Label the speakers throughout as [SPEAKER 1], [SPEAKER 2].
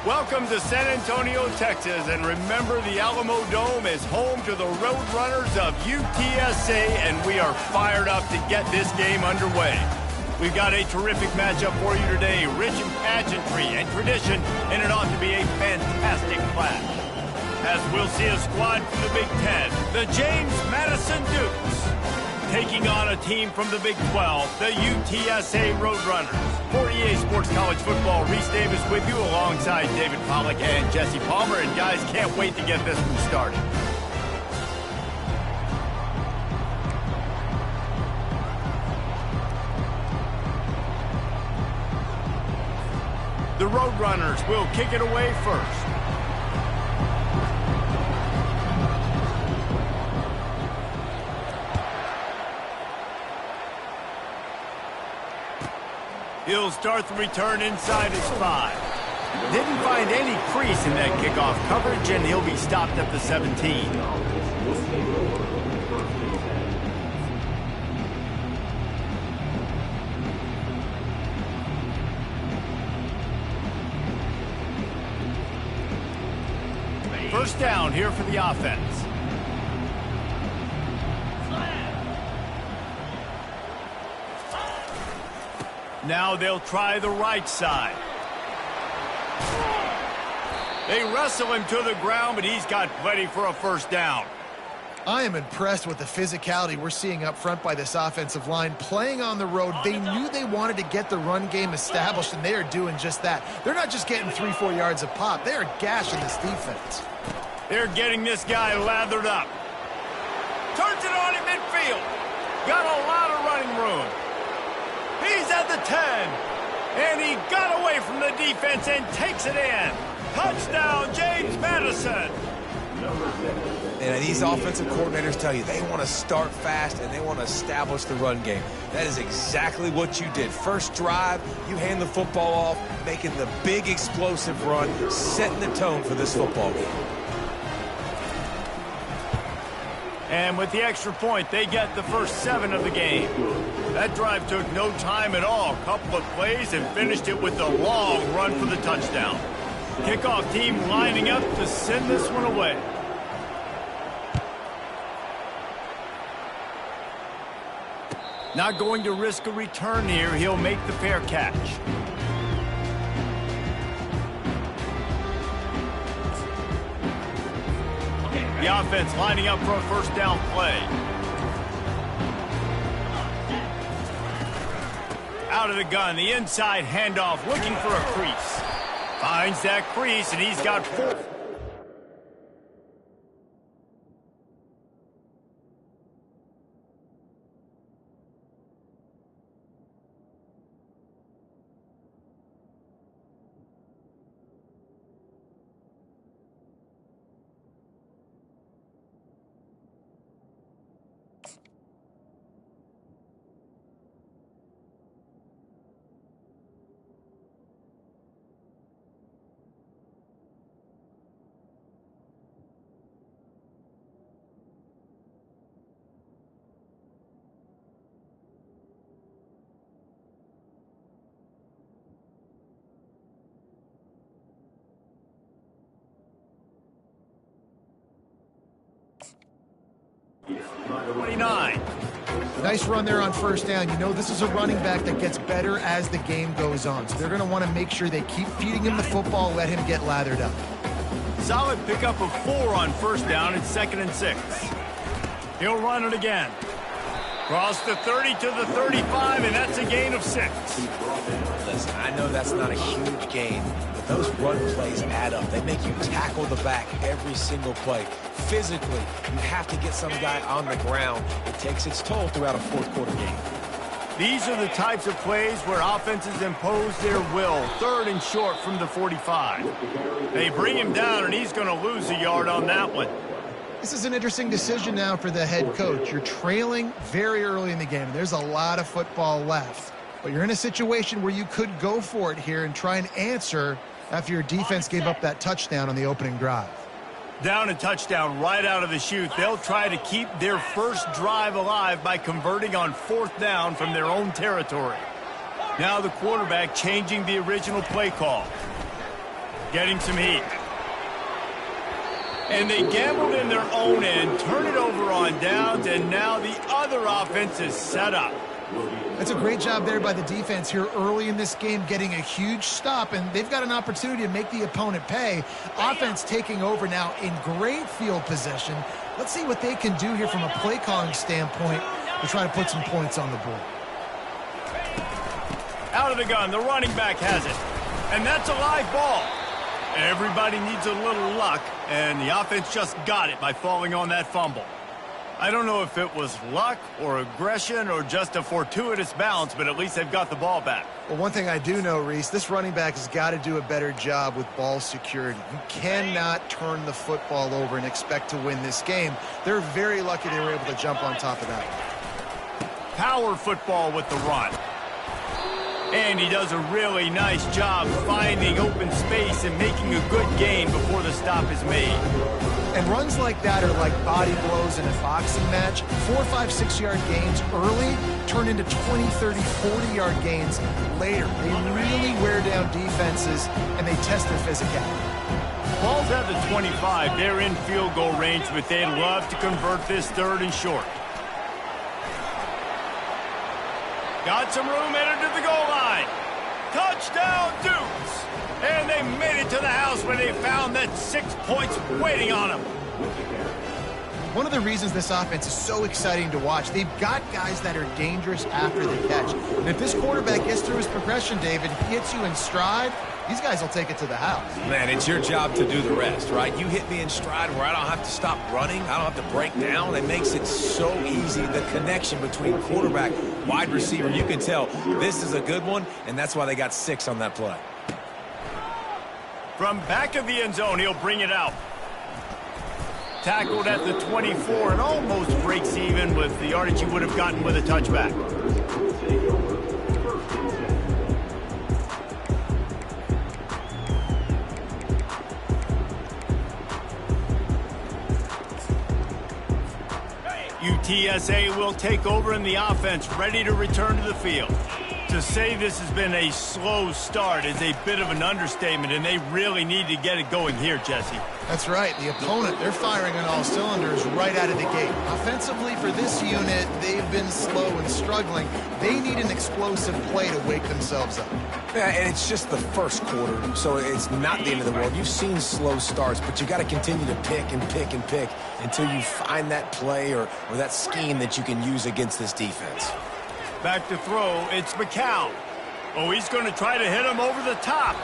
[SPEAKER 1] Welcome to San Antonio, Texas, and remember the Alamo Dome is home to the Roadrunners of UTSA, and we are fired up to get this game underway. We've got a terrific matchup for you today, rich in pageantry and tradition, and it ought to be a fantastic clash. As we'll see a squad from the Big Ten, the James Madison Dukes, taking on a team from the Big 12, the UTSA Roadrunners. For EA Sports College Football, Reese Davis with you alongside David Pollack and Jesse Palmer. And guys, can't wait to get this one started. The Roadrunners will kick it away first. He'll start the return inside his 5. Didn't find any crease in that kickoff coverage, and he'll be stopped at the 17. First down here for the offense. Now they'll try the right side. They wrestle him to the ground, but he's got plenty for a first down.
[SPEAKER 2] I am impressed with the physicality we're seeing up front by this offensive line. Playing on the road, they knew they wanted to get the run game established, and they are doing just that. They're not just getting 3-4 yards a pop. They are gashing this defense.
[SPEAKER 1] They're getting this guy lathered up. Turns it on in midfield. Got a lot of running room. He's at the 10, and he got away from the defense and takes it in. Touchdown, James Madison.
[SPEAKER 3] And these offensive coordinators tell you they want to start fast and they want to establish the run game. That is exactly what you did. First drive, you hand the football off, making the big explosive run, setting the tone for this football game.
[SPEAKER 1] And with the extra point, they get the first 7 of the game. That drive took no time at all. A couple of plays and finished it with a long run for the touchdown. Kickoff team lining up to send this one away. Not going to risk a return here. He'll make the fair catch. The offense lining up for a first down play. Out of the gun, the inside handoff, looking for a crease. Finds that crease, and he's got 4.
[SPEAKER 2] Nice run there on first down. You know, this is a running back that gets better as the game goes on. So they're going to want to make sure they keep feeding him the football, let him get lathered up.
[SPEAKER 1] Solid pickup of 4 on first down. It's 2nd and 6. He'll run it again. Cross the 30 to the 35, and that's a gain of 6.
[SPEAKER 3] Listen, I know that's not a huge gain, but those run plays add up. They make you tackle the back every single play. Physically, you have to get some guy on the ground. It takes its toll throughout a fourth-quarter game.
[SPEAKER 1] These are the types of plays where offenses impose their will. 3rd and short from the 45. They bring him down, and he's going to lose a yard on that one.
[SPEAKER 2] This is an interesting decision now for the head coach. You're trailing very early in the game. There's a lot of football left. But you're in a situation where you could go for it here and try and answer after your defense gave up that touchdown on the opening drive.
[SPEAKER 1] Down a touchdown right out of the chute. They'll try to keep their first drive alive by converting on 4th down from their own territory. Now the quarterback changing the original play call. getting some heat. And they gambled in their own end, turn it over on downs, and now the other offense is set up.
[SPEAKER 2] That's a great job there by the defense here early in this game, getting a huge stop, and they've got an opportunity to make the opponent pay. Offense taking over now in great field possession. Let's see what they can do here from a play calling standpoint to try to put some points on the board.
[SPEAKER 1] Out of the gun, the running back has it. And that's a live ball. Everybody needs a little luck, and the offense just got it by falling on that fumble. I don't know if it was luck or aggression or just a fortuitous bounce, but at least they've got the ball back.
[SPEAKER 2] Well, one thing I do know, Reese, this running back has got to do a better job with ball security. You cannot turn the football over and expect to win this game. They're very lucky they were able to jump on top of that.
[SPEAKER 1] Power football with the run. And he does a really nice job finding open space and making a good gain before the stop is made.
[SPEAKER 2] And runs like that are like body blows in a boxing match. 4, 5, 6-yard gains early turn into 20, 30, 40-yard gains later. They really wear down defenses, and they test their physicality.
[SPEAKER 1] Ball's at the 25. They're in field goal range, but they'd love to convert this 3rd and short. Got some room headed to the goal line. Touchdown, Dukes! And they made it to the house when they found that 6 points waiting on them.
[SPEAKER 2] One of the reasons this offense is so exciting to watch, they've got guys that are dangerous after the catch. And if this quarterback gets through his progression, David, he hits you in stride, these guys will take it to the house.
[SPEAKER 3] Man, it's your job to do the rest, right? You hit me in stride where I don't have to stop running. I don't have to break down. It makes it so easy. The connection between quarterback, wide receiver, you can tell this is a good one, and that's why they got 6 on that play.
[SPEAKER 1] From back of the end zone, he'll bring it out. Tackled at the 24 and almost breaks even with the yardage he would have gotten with a touchback. UTSA will take over in the offense, ready to return to the field. To say this has been a slow start is a bit of an understatement, and they really need to get it going here, Jesse.
[SPEAKER 2] That's right. The opponent, they're firing on all cylinders right out of the gate. Offensively, for this unit, they've been slow and struggling. They need an explosive play to wake themselves up.
[SPEAKER 3] Yeah, and it's just the first quarter, so it's not the end of the world. You've seen slow starts, but you got to continue to pick and pick and pick until you find that play or that scheme that you can use against this defense.
[SPEAKER 1] Back to throw, it's McCown. Oh, he's going to try to hit him over the top.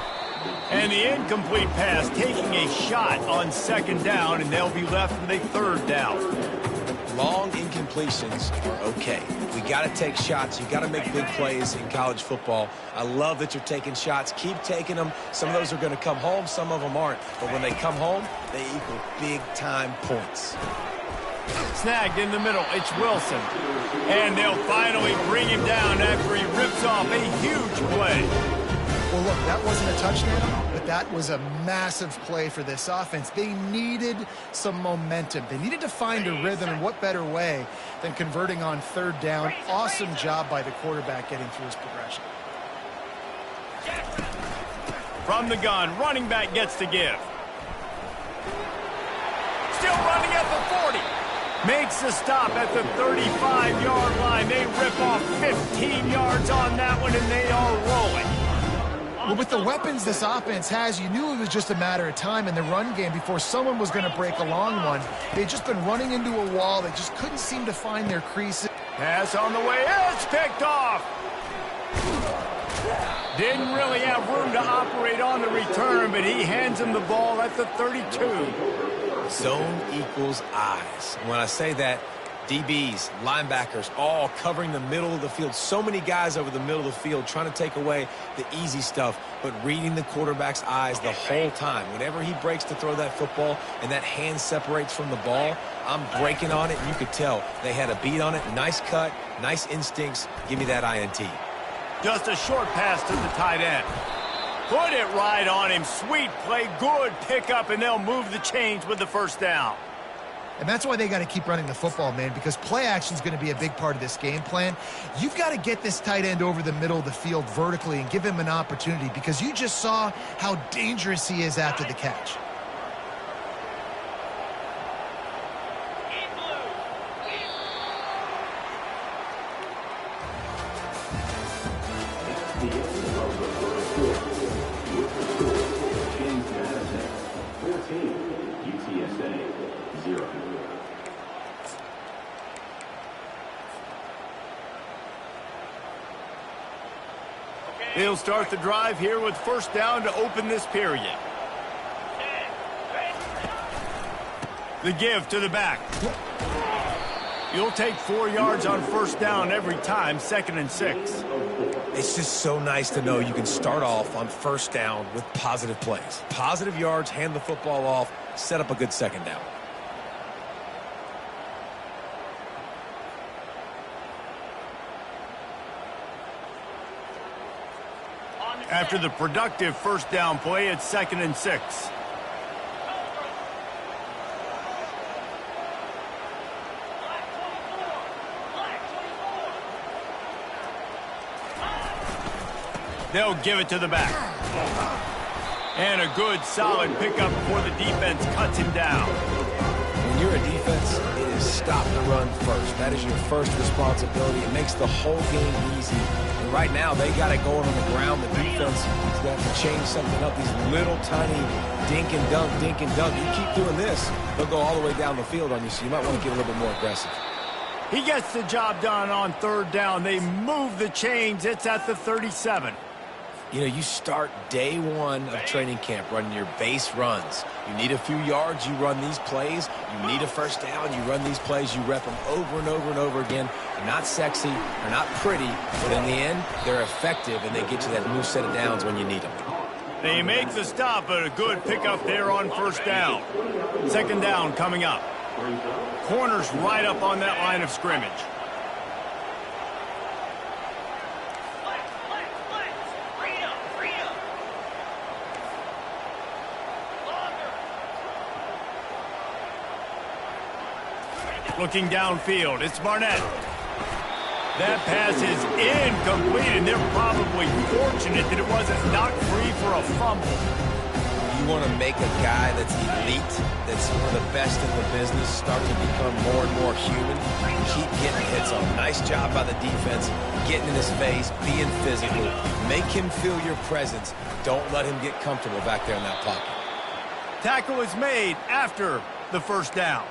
[SPEAKER 1] And the incomplete pass, taking a shot on 2nd down, and they'll be left with a 3rd down.
[SPEAKER 3] Long incompletions are okay. We got to take shots. You got to make big plays in college football. I love that you're taking shots. Keep taking them. Some of those are going to come home. Some of them aren't. But when they come home, they equal big-time points.
[SPEAKER 1] Snagged in the middle, it's Wilson. And they'll finally bring him down after he rips off a huge play.
[SPEAKER 2] Well, look, that wasn't a touchdown, but that was a massive play for this offense. They needed some momentum. They needed to find a rhythm, and what better way than converting on 3rd down. Awesome job by the quarterback getting through his progression.
[SPEAKER 1] From the gun, running back gets to give. Still running at the 40. Makes the stop at the 35-yard line. They rip off 15 yards on that one, and they are rolling.
[SPEAKER 2] Well, with the weapons this offense has, you knew it was just a matter of time in the run game before someone was going to break a long one. They'd just been running into a wall. They just couldn't seem to find their creases.
[SPEAKER 1] Pass on the way. It's picked off. Didn't really have room to operate on the return, but he hands him the ball at the 32.
[SPEAKER 3] Zone equals eyes. When I say that, DBs, linebackers, all covering the middle of the field. So many guys over the middle of the field trying to take away the easy stuff, but reading the quarterback's eyes the whole time. Whenever he breaks to throw that football and that hand separates from the ball, I'm breaking on it, and you could tell they had a beat on it. Nice cut, nice instincts. Give me that INT.
[SPEAKER 1] Just a short pass to the tight end. Put it right on him. Sweet play, good pickup, and they'll move the chains with the 1st down.
[SPEAKER 2] And that's why they got to keep running the football, man, because play action is going to be a big part of this game plan. You've got to get this tight end over the middle of the field vertically and give him an opportunity, because you just saw how dangerous he is after the catch.
[SPEAKER 4] UTSA 0.
[SPEAKER 1] He'll start the drive here with first down to open this period. The give to the back. You'll take 4 yards on first down every time, 2nd and 6.
[SPEAKER 3] It's just so nice to know you can start off on first down with positive plays. Positive yards, hand the football off, set up a good second down.
[SPEAKER 1] After the productive first down play, it's 2nd and 6. They'll give it to the back. And a good, solid pickup before the defense cuts him down.
[SPEAKER 3] When you're a defense, it is stop the run first. That is your first responsibility. It makes the whole game easy. And right now, they got it going on the ground. The defense is going to have to change something up. These little tiny dink and dunk, dink and dunk. You keep doing this, they'll go all the way down the field on you, so you might want to get a little bit more aggressive.
[SPEAKER 1] He gets the job done on third down. They move the chains. It's at the 37.
[SPEAKER 3] You know, you start day one of training camp running your base runs. You need a few yards, you run these plays. You need a first down, you run these plays. You rep them over and over and over again. They're not sexy, they're not pretty, but in the end, they're effective, and they get you that new set of downs when you need them.
[SPEAKER 1] They make the stop, but a good pickup there on first down. 2nd down coming up. Corners right up on that line of scrimmage. Looking downfield, it's Barnett. That pass is incomplete, and they're probably fortunate that it wasn't knocked free for a fumble.
[SPEAKER 3] You want to make a guy that's elite, that's one of the best in the business, start to become more and more human. Keep getting hits on. Nice job by the defense, getting in his face, being physical. Make him feel your presence. Don't let him get comfortable back there in that pocket.
[SPEAKER 1] Tackle is made after the first down.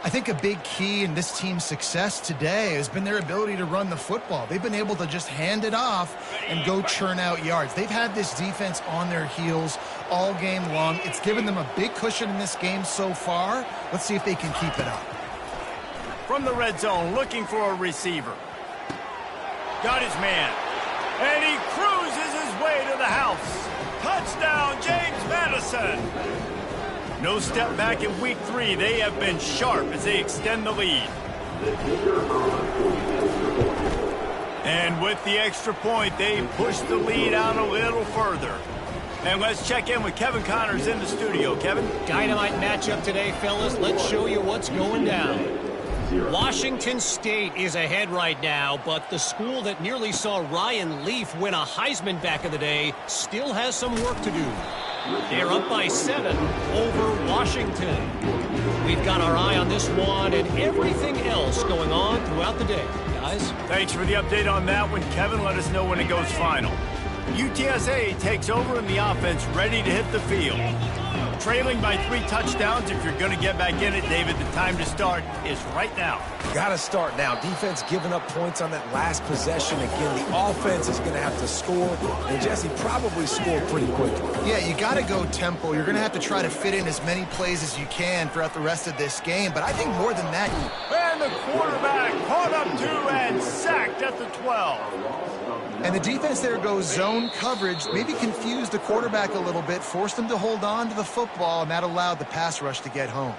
[SPEAKER 2] I think a big key in this team's success today has been their ability to run the football. They've been able to just hand it off and go churn out yards. They've had this defense on their heels all game long. It's given them a big cushion in this game so far. Let's see if they can keep it up.
[SPEAKER 1] From the red zone, looking for a receiver. Got his man. And he cruises his way to the house. Touchdown, James Madison. No step back in week 3. They have been sharp as they extend the lead. And with the extra point, they push the lead out a little further. And let's check in with Kevin Connors in the studio. Kevin?
[SPEAKER 5] Dynamite matchup today, fellas. Let's show you what's going down. Washington State is ahead right now, but the school that nearly saw Ryan Leaf win a Heisman back in the day still has some work to do. They're up by 7 over Washington. We've got our eye on this one and everything else going on throughout the day. Guys?
[SPEAKER 1] Thanks for the update on that one, Kevin. Let us know when it goes final. UTSA takes over in the offense, ready to hit the field. Trailing by 3 touchdowns. If you're going to get back in it, David, the time to start is right now.
[SPEAKER 3] Got to start now. Defense giving up points on that last possession. Again, the offense is going to have to score. And Jesse, probably score pretty quickly.
[SPEAKER 2] Yeah, you got to go tempo. You're going to have to try to fit in as many plays as you can throughout the rest of this game. But I think more than that.
[SPEAKER 1] And the quarterback caught up to and sacked at the 12.
[SPEAKER 2] And the defense there goes zone coverage, maybe confused the quarterback a little bit, forced him to hold on to the football, and that allowed the pass rush to get home.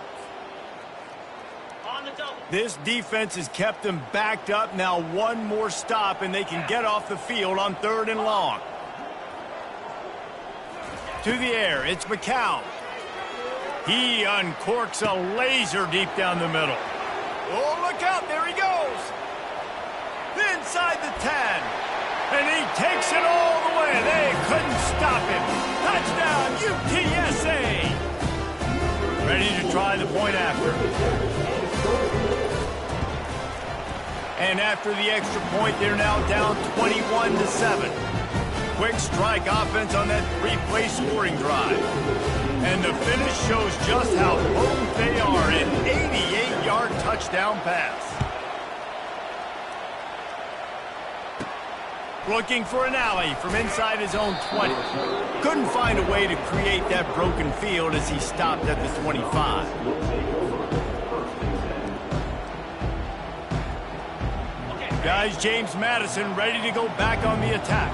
[SPEAKER 1] This defense has kept them backed up. Now one more stop, and they can get off the field on 3rd and long. To the air, it's McCown. He uncorks a laser deep down the middle. Oh, look out. There he goes. Inside the 10. And he takes it all the way. They couldn't stop him. Touchdown, UTSA. Ready to try the point after. And after the extra point, they're now down 21-7. Quick strike offense on that three-play scoring drive. And the finish shows just how potent they are. An 88-yard touchdown pass. Looking for an alley from inside his own 20. Couldn't find a way to create that broken field as he stopped at the 25. Guys, James Madison ready to go back on the attack.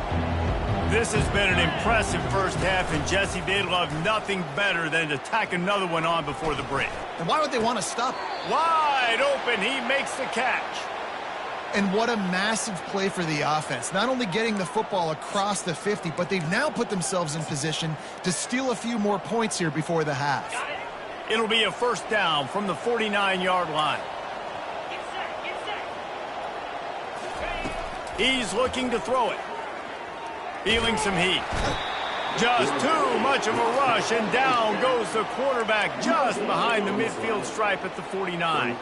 [SPEAKER 1] This has been an impressive first half, and Jesse, they'd love nothing better than to tack another one on before the break.
[SPEAKER 2] And why would they want to stop?
[SPEAKER 1] Wide open, he makes the catch.
[SPEAKER 2] And what a massive play for the offense. Not only getting the football across the 50, but they've now put themselves in position to steal a few more points here before the half.
[SPEAKER 1] It'll be a first down from the 49-yard line. He's looking to throw it. Feeling some heat. Just too much of a rush, and down goes the quarterback just behind the midfield stripe at the 49.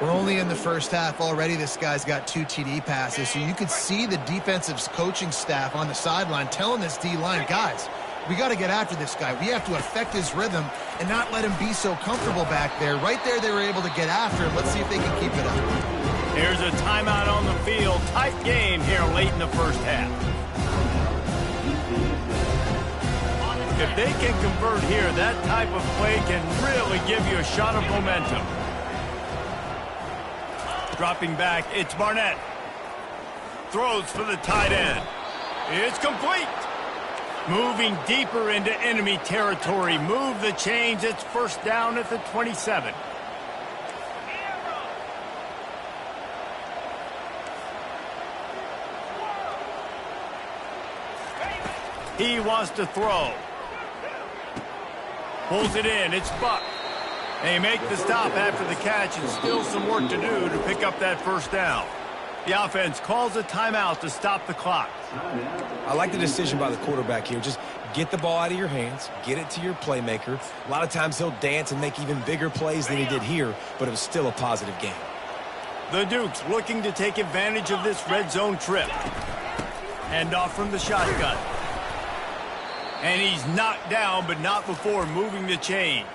[SPEAKER 2] We're only in the first half already. This guy's got 2 TD passes, so you could see the defensive coaching staff on the sideline telling this D-line, guys, we got to get after this guy. We have to affect his rhythm and not let him be so comfortable back there. Right there, they were able to get after him. Let's see if they can keep it up.
[SPEAKER 1] Here's a timeout on the field. Tight game here late in the first half. If they can convert here, that type of play can really give you a shot of momentum. Dropping back, it's Barnett. Throws for the tight end. It's complete. Moving deeper into enemy territory. Move the chains. It's first down at the 27. He wants to throw. Pulls it in. It's Buck. They make the stop after the catch, and still some work to do to pick up that first down. The offense calls a timeout to stop the clock.
[SPEAKER 3] I like the decision by the quarterback here. Just get the ball out of your hands, get it to your playmaker. A lot of times he'll dance and make even bigger plays than he did here, but it was still a positive game.
[SPEAKER 1] The Dukes looking to take advantage of this red zone trip. Hand off from the shotgun. And he's knocked down, but not before moving the chains.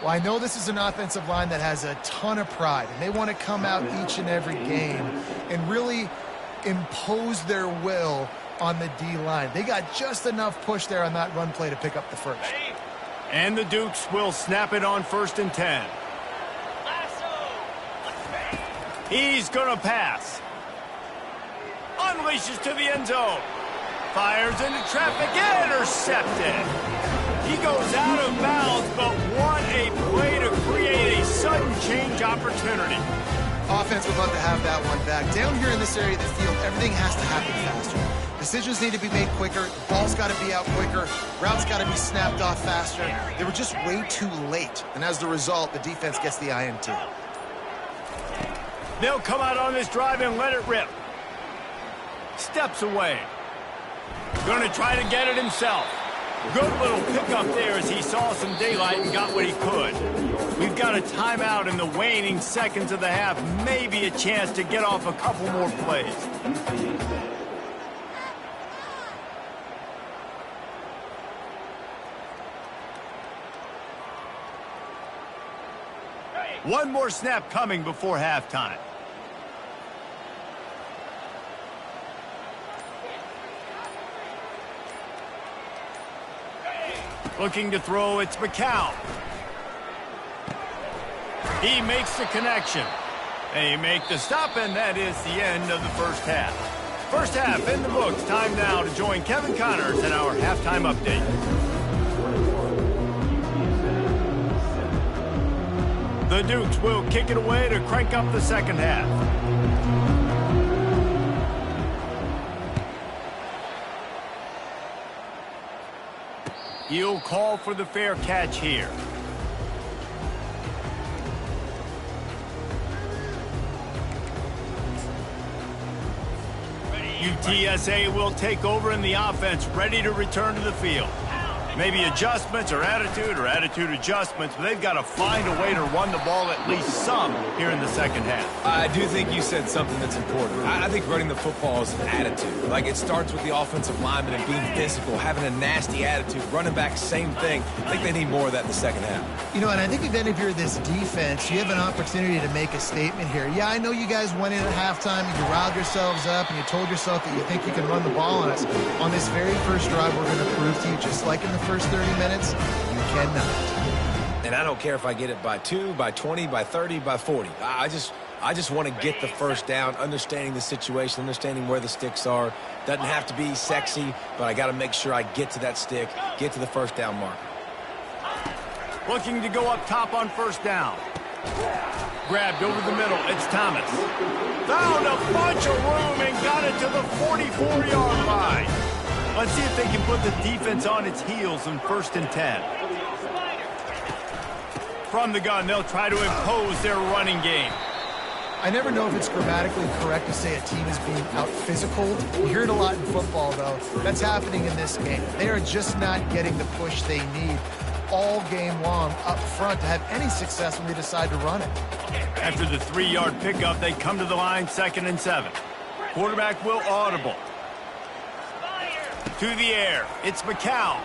[SPEAKER 2] Well, I know this is an offensive line that has a ton of pride, and they want to come out each and every game and really impose their will on the D-line. They got just enough push there on that run play to pick up the first.
[SPEAKER 1] And the Dukes will snap it on 1st and 10. He's going to pass. Unleashes to the end zone. Fires into traffic, intercepted. He goes out of bounds, but what a play to create a sudden change opportunity.
[SPEAKER 2] Offense would love to have that one back. Down here in this area of the field, everything has to happen faster. Decisions need to be made quicker. The ball's got to be out quicker. Routes got to be snapped off faster. They were just way too late. And as the result, the defense gets the INT.
[SPEAKER 1] They'll come out on this drive and let it rip. Steps away. Going to try to get it himself. Good little pickup there as he saw some daylight and got what he could. We've got a timeout in the waning seconds of the half. Maybe a chance to get off a couple more plays. One more snap coming before halftime. Looking to throw, it's McCown. He makes the connection. They make the stop, and that is the end of the first half. First half in the books. Time now to join Kevin Connors in our halftime update. The Dukes will kick it away to crank up the second half. He'll call for the fair catch here. UTSA will take over in the offense, ready to return to the field. Maybe adjustments or attitude adjustments, but they've got to find a way to run the ball at least some here in the second half.
[SPEAKER 3] I do think you said something that's important. I think running the football is an attitude. Like, it starts with the offensive lineman and being physical, having a nasty attitude. Running back, same thing. I think they need more of that in the second half.
[SPEAKER 2] You know, and I think even if you're this defense, you have an opportunity to make a statement here. Yeah, I know you guys went in at halftime and you riled yourselves up and you told yourself that you think you can run the ball on us. On this very first drive, we're going to prove to you, just like in the first 30 minutes, you cannot.
[SPEAKER 3] And I don't care if I get it by 2, by 20, by 30, by 40. I just want to get the first down, understanding the situation, understanding where the sticks are. Doesn't have to be sexy, but I got to make sure I get to that stick, get to the first down marker.
[SPEAKER 1] Looking to go up top on first down. Grabbed over the middle. It's Thomas. Found a bunch of room and got it to the 44-yard line. Let's see if they can put the defense on its heels in 1st and 10. From the gun, they'll try to impose their running game.
[SPEAKER 2] I never know if it's grammatically correct to say a team is being out-physical. You hear it a lot in football, though. That's happening in this game. They are just not getting the push they need all game long up front to have any success when they decide to run it.
[SPEAKER 1] After the 3-yard pickup, they come to the line, 2nd and 7. Quarterback will audible. To the air. It's McCown.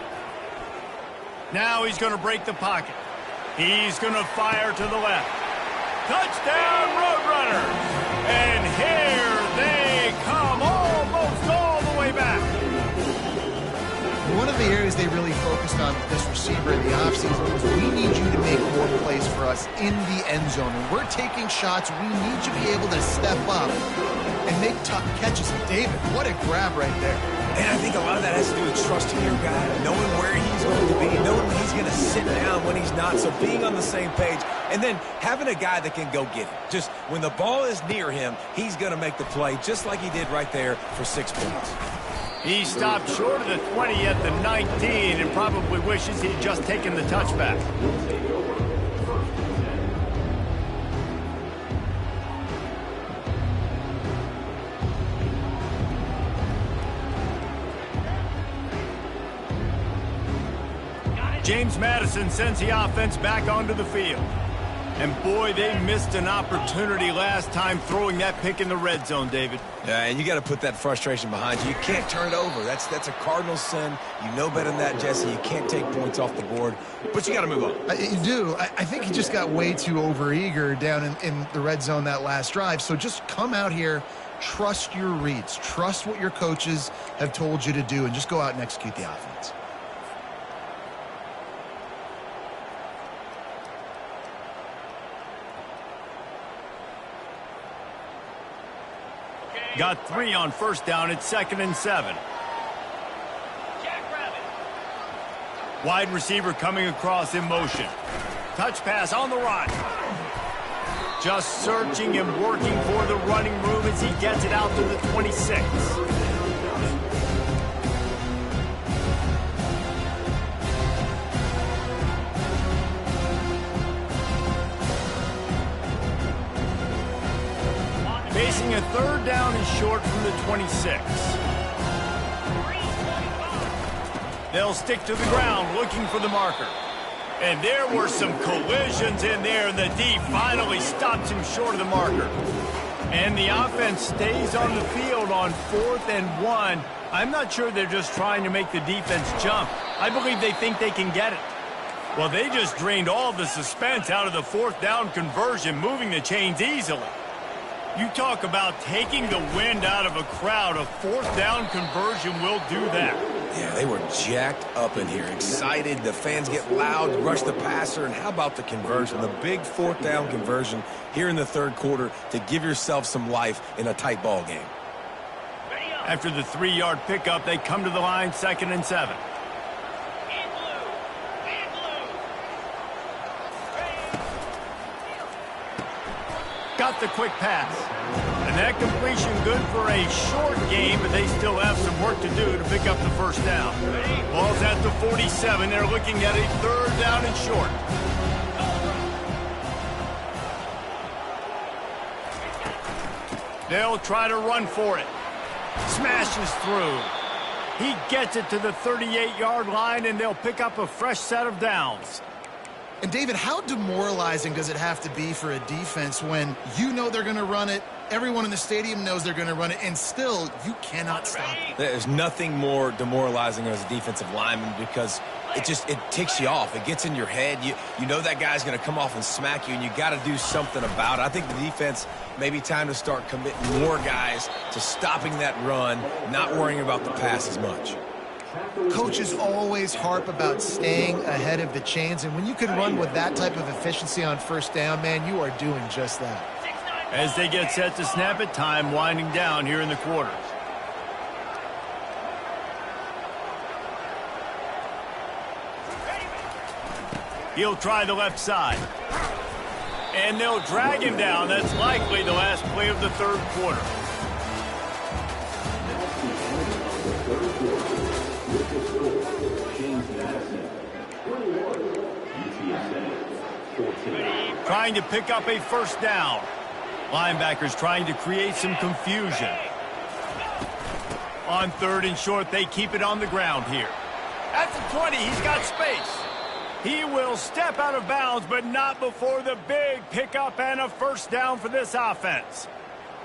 [SPEAKER 1] Now he's going to break the pocket. He's going to fire to the left. Touchdown, Roadrunners! And here they come, almost all the way back.
[SPEAKER 2] One of the areas they really focused on with this receiver in the offseason was, we need you to make more plays for us in the end zone. When we're taking shots, we need you to be able to step up and make tough catches. And David, what a grab right there.
[SPEAKER 3] And I think a lot of that has to do with trusting your guy, knowing where he's going to be, knowing when he's going to sit down, when he's not, so being on the same page, and then having a guy that can go get it. Just when the ball is near him, he's going to make the play, just like he did right there for 6 points.
[SPEAKER 1] He stopped short of the 20 at the 19 and probably wishes he'd just taken the touchback. James Madison sends the offense back onto the field. And boy, they missed an opportunity last time throwing that pick in the red zone, David.
[SPEAKER 3] Yeah, and you got to put that frustration behind you. You can't turn it over. That's a cardinal sin. You know better than that, Jesse. You can't take points off the board, but you got to move on.
[SPEAKER 2] You do. I think he just got way too overeager down in the red zone that last drive. So just come out here, trust your reads, trust what your coaches have told you to do, and just go out and execute the offense.
[SPEAKER 1] Got 3 on first down. It's 2nd and 7. Wide receiver coming across in motion. Touch pass on the run. Just searching and working for the running room as he gets it out to the 26. Facing a 3rd down and short from the 26. They'll stick to the ground looking for the marker. And there were some collisions in there, and the D finally stops him short of the marker. And the offense stays on the field on 4th and 1. I'm not sure they're just trying to make the defense jump. I believe they think they can get it. Well, they just drained all the suspense out of the 4th down conversion, moving the chains easily. You talk about taking the wind out of a crowd. A 4th down conversion will do that.
[SPEAKER 3] Yeah, they were jacked up in here, excited. The fans get loud, rush the passer. And how about the conversion, the big 4th down conversion here in the 3rd quarter to give yourself some life in a tight ball game.
[SPEAKER 1] After the 3-yard pickup, they come to the line, 2nd and 7. Got the quick pass. And that completion good for a short game, but they still have some work to do to pick up the first down. Ball's at the 47. They're looking at a 3rd down and short. They'll try to run for it. Smashes through. He gets it to the 38-yard line, and they'll pick up a fresh set of downs.
[SPEAKER 2] And, David, how demoralizing does it have to be for a defense when you know they're going to run it, everyone in the stadium knows they're going to run it, and still you cannot stop it?
[SPEAKER 3] There's nothing more demoralizing as a defensive lineman because it ticks you off. It gets in your head. You know that guy's going to come off and smack you, and you got to do something about it. I think the defense maybe time to start committing more guys to stopping that run, not worrying about the pass as much.
[SPEAKER 2] Coaches always harp about staying ahead of the chains, and when you can run with that type of efficiency on first down, man, you are doing just that.
[SPEAKER 1] As they get set to snap it, time winding down here in the quarter. He'll try the left side. And they'll drag him down. That's likely the last play of the 3rd quarter. Trying to pick up a first down. Linebackers trying to create some confusion. On 3rd and short, they keep it on the ground here. At the 20, he's got space. He will step out of bounds, but not before the big pickup and a first down for this offense.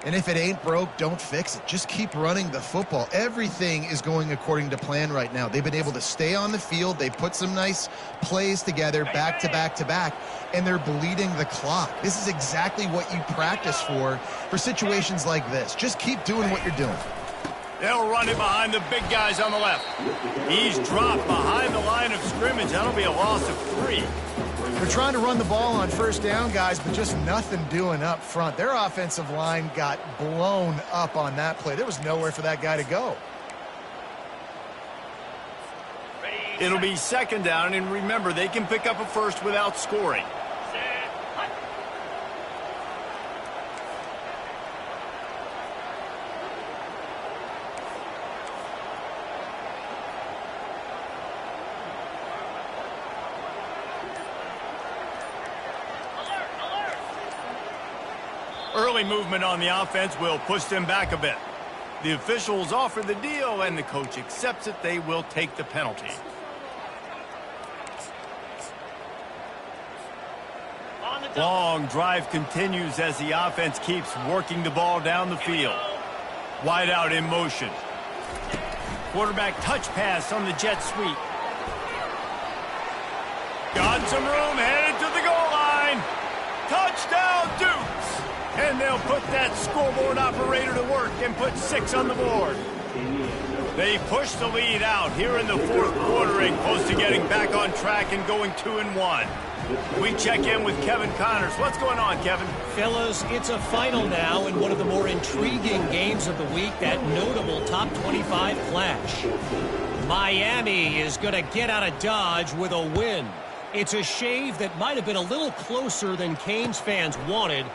[SPEAKER 2] And if it ain't broke, don't fix it. Just keep running the football. Everything is going according to plan right now. They've been able to stay on the field. They put some nice plays together back to back to back, and they're bleeding the clock. This is exactly what you practice for situations like this. Just keep doing what you're doing.
[SPEAKER 1] They'll run it behind the big guys on the left. He's dropped behind the line of scrimmage. That'll be a loss of 3.
[SPEAKER 2] They're trying to run the ball on first down, guys, but just nothing doing up front. Their offensive line got blown up on that play. There was nowhere for that guy to go.
[SPEAKER 1] It'll be 2nd down, and remember, they can pick up a first without scoring. Early movement on the offense will push them back a bit. The officials offer the deal, and the coach accepts it. They will take the penalty. Long drive continues as the offense keeps working the ball down the field. Wide out in motion. Quarterback touch pass on the jet sweep. Got some room, headed to the goal line. Touchdown, Dukes! And they'll put that scoreboard operator to work and put 6 on the board. They push the lead out here in the 4th quarter and close to getting back on track and going 2-1. We check in with Kevin Connors. What's going on, Kevin?
[SPEAKER 5] Fellas, it's a final now in one of the more intriguing games of the week, that notable top 25 clash. Miami is going to get out of Dodge with a win. It's a shave that might have been a little closer than Canes fans wanted,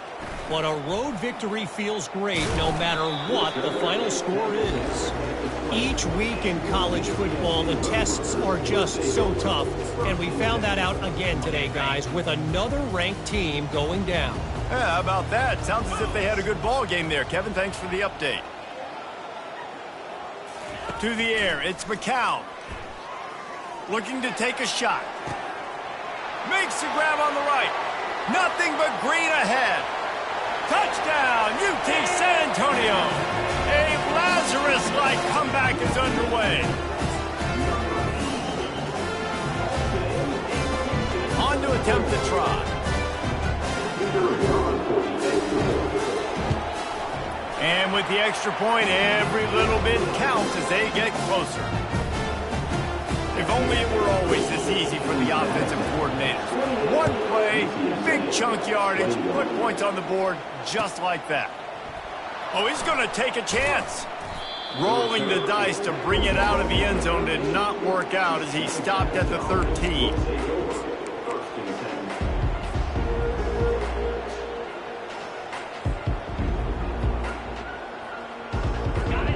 [SPEAKER 5] but a road victory feels great no matter what the final score is. Each week in college football, the tests are just so tough, and we found that out again today, guys, with another ranked team going down.
[SPEAKER 1] Yeah, how about that? Sounds as if they had a good ball game there. Kevin, thanks for the update. To the air, it's McCown. Looking to take a shot. Makes the grab on the right. Nothing but green ahead. Touchdown, UT San Antonio. A Lazarus-like comeback is underway. On to attempt the try. And with the extra point, every little bit counts as they get closer. If only it were always this easy for the offensive coordinators. One play, big chunk yardage, put points on the board just like that. Oh, he's going to take a chance. Rolling the dice to bring it out of the end zone did not work out as he stopped at the 13.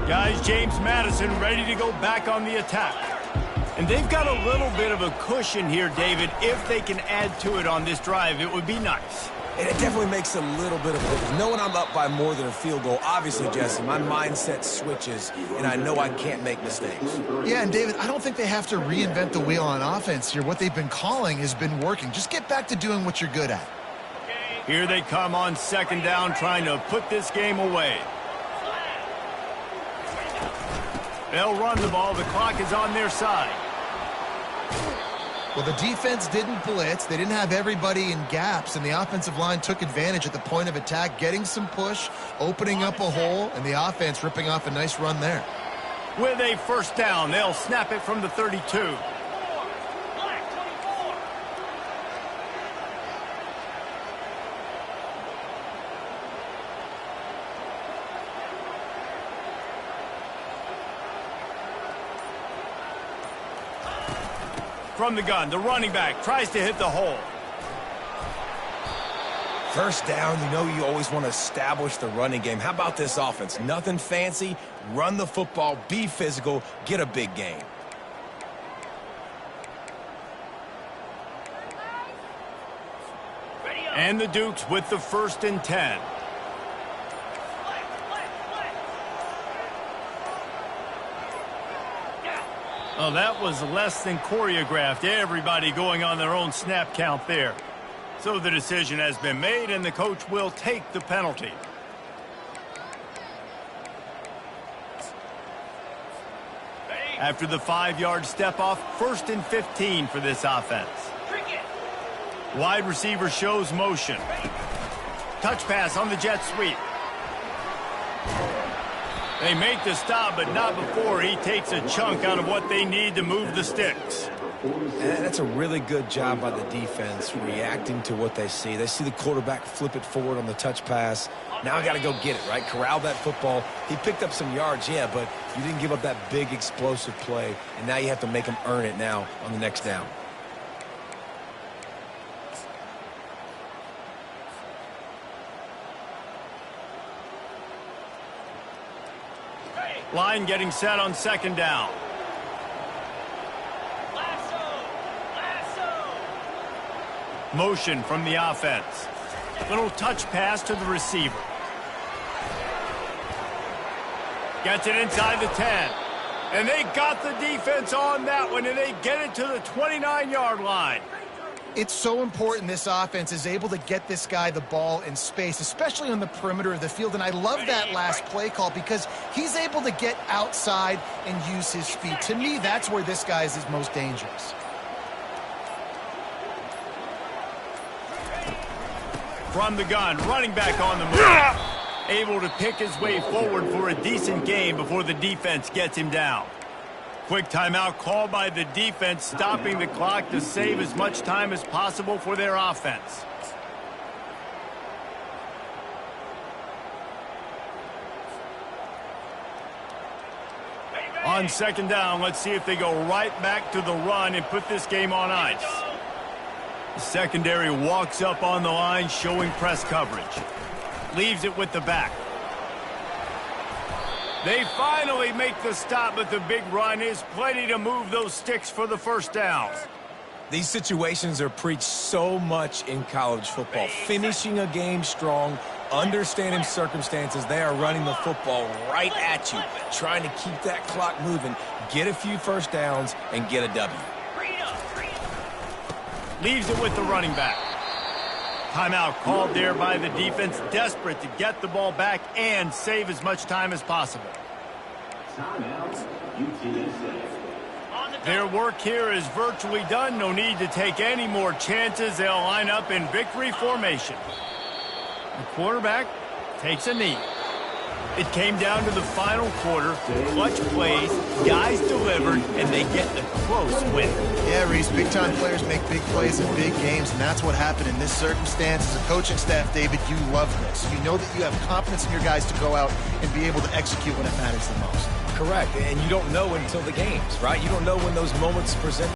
[SPEAKER 1] Guys, James Madison ready to go back on the attack. And they've got a little bit of a cushion here, David. If they can add to it on this drive, it would be nice.
[SPEAKER 3] And it definitely makes a little bit of a difference. Knowing I'm up by more than a field goal, obviously, Jesse, my mindset switches, and I know I can't make mistakes.
[SPEAKER 2] Yeah, and David, I don't think they have to reinvent the wheel on offense here. What they've been calling has been working. Just get back to doing what you're good at.
[SPEAKER 1] Here they come on second down, trying to put this game away. They'll run the ball. The clock is on their side.
[SPEAKER 2] Well, the defense didn't blitz. They didn't have everybody in gaps, and the offensive line took advantage at the point of attack, getting some push, opening up a hole, and the offense ripping off a nice run there.
[SPEAKER 1] With a first down, they'll snap it from the 32. From the gun, the running back tries to hit the hole.
[SPEAKER 3] First down, you know you always want to establish the running game. How about this offense? Nothing fancy. Run the football, be physical, get a big gain.
[SPEAKER 1] And the Dukes with the 1st and 10. Oh, that was less than choreographed. Everybody going on their own snap count there. So the decision has been made, and the coach will take the penalty. After the 5-yard step off, 1st and 15 for this offense. Wide receiver shows motion. Touch pass on the jet sweep. They make the stop, but not before he takes a chunk out of what they need to move the sticks.
[SPEAKER 3] And that's a really good job by the defense, reacting to what they see. They see the quarterback flip it forward on the touch pass. Now I got to go get it, right? Corral that football. He picked up some yards, yeah, but you didn't give up that big explosive play, and now you have to make him earn it now on the next down.
[SPEAKER 1] Line getting set on second down. Motion from the offense. Little touch pass to the receiver. Gets it inside the 10. And they got the defense on that one, and they get it to the 29-yard line.
[SPEAKER 2] It's so important this offense is able to get this guy the ball in space, especially on the perimeter of the field. And I love that last play call because he's able to get outside and use his feet. To me, that's where this guy is his most dangerous.
[SPEAKER 1] From the gun, running back on the move. Able to pick his way forward for a decent gain before the defense gets him down. Quick timeout called by the defense, stopping the clock to save as much time as possible for their offense. On second down, let's see if they go right back to the run and put this game on ice. The secondary walks up on the line, showing press coverage. Leaves it with the back. They finally make the stop, but the big run is plenty to move those sticks for the first down.
[SPEAKER 3] These situations are preached so much in college football. Finishing a game strong, understanding circumstances. They are running the football right at you, trying to keep that clock moving, get a few first downs, and get a W.
[SPEAKER 1] Leaves it with the running back. Timeout called there by the defense, desperate to get the ball back and save as much time as possible.
[SPEAKER 4] Timeout, UTSA.
[SPEAKER 1] Their work here is virtually done. No need to take any more chances. They'll line up in victory formation. The quarterback takes a knee. It came down to the final quarter. Clutch plays, guys delivered, and they get a close win.
[SPEAKER 2] Yeah, Reese, big-time players make big plays in big games, and that's what happened in this circumstance. As a coaching staff, David, you love this. You know that you have confidence in your guys to go out and be able to execute when it matters the most.
[SPEAKER 3] Correct, and you don't know until the games, right? You don't know when those moments present